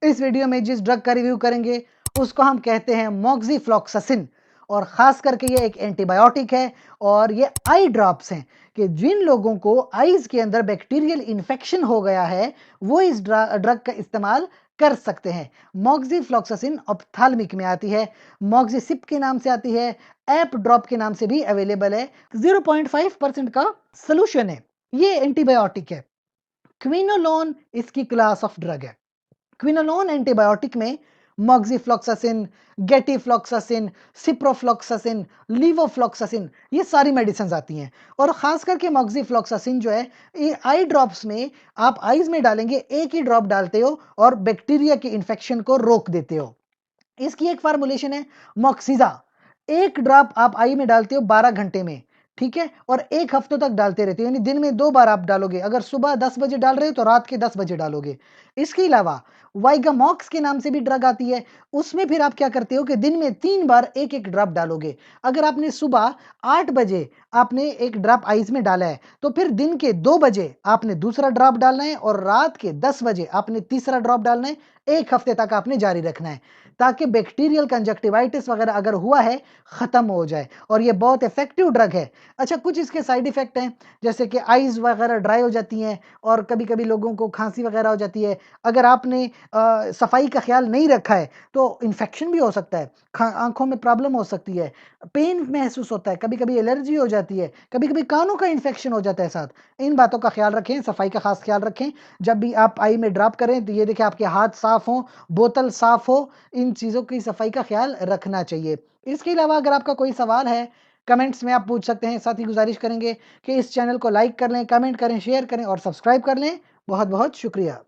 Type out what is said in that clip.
इस वीडियो में जिस ड्रग का रिव्यू करेंगे उसको हम कहते हैं मोक्सीफ्लॉक्सासिन, और ख़ास करके ये एक एंटीबायोटिक है और ये आई ड्रॉप्स हैं कि जिन लोगों को आईज़ के अंदर बैक्टीरियल इन्फेक्शन हो गया है वो इस ड्रग का इस्तेमाल कर सकते हैं। मोक्सीफ्लॉक्सासिन ऑप्थाल्मिक में आती है, मोक्सीसिप के नाम से आती है, ऐप ड्रॉप के नाम से भी अवेलेबल है। 0.5% का सोल्यूशन है। ये एंटीबायोटिक है। क्विनोलोन इसकी क्लास ऑफ ड्रग है। क्विनोलोन एंटीबायोटिक में मोक्सीफ्लॉक्सासिन, गेटिफ्लॉक्सासिन, सिप्रोफ्लॉक्सासिन, लीवोफ्लॉक्सासिन ये सारी मेडिसिन आती हैं। और खास करके मोक्सीफ्लॉक्सासिन जो है ये आई ड्रॉप्स में आप आईज में डालेंगे, एक ही ड्रॉप डालते हो और बैक्टीरिया के इन्फेक्शन को रोक देते हो। इसकी एक फार्मूलेशन है मोक्सिजा। एक ड्रॉप आप आई में डालते हो 12 घंटे में, ठीक है, और 1 हफ्तों तक डालते रहते हो, यानी दिन में 2 बार आप डालोगे। अगर सुबह 10 बजे डाल रहे हो तो रात के 10 बजे डालोगे। इसके अलावा वाइगामॉक्स के नाम से भी ड्रग आती है, उसमें फिर आप क्या करते हो कि दिन में 3 बार एक-एक ड्रॉप डालोगे। अगर आपने सुबह 8 बजे आपने एक ड्रॉप आइस में डाला है, तो फिर दिन के 2 बजे आपने दूसरा ड्रॉप डालना है और रात के 10 बजे आपने तीसरा ड्रॉप डालना है। 1 हफ्ते तक आपने जारी रखना है ताकि बैक्टीरियल कंजक्टिवाइटिस वगैरह अगर हुआ है खत्म हो जाए, और ये बहुत इफेक्टिव ड्रग है। अच्छा, कुछ इसके साइड इफेक्ट हैं, जैसे कि आईज वगैरह ड्राई हो जाती हैं और कभी-कभी लोगों को खांसी वगैरह हो जाती है। अगर आपने सफाई का ख्याल नहीं रखा है तो इन्फेक्शन भी हो सकता है, आंखों में प्रॉब्लम हो सकती है, पेन महसूस होता है, कभी-कभी एलर्जी हो जाती है, कभी-कभी कानों का इन्फेक्शन हो जाता है साथ। इन बातों का ख्याल रखें, सफाई का खास ख्याल रखें। जब भी आप आई में ड्रॉप करें तो ये देखें आपके हाथ साफ हों, बोतल साफ हो, इन चीज़ों की सफाई का ख्याल रखना चाहिए। इसके अलावा अगर आपका कोई सवाल है, कमेंट्स में आप पूछ सकते हैं। साथ ही गुज़ारिश करेंगे कि इस चैनल को लाइक कर लें, कमेंट करें, शेयर करें और सब्सक्राइब कर लें। बहुत-बहुत शुक्रिया।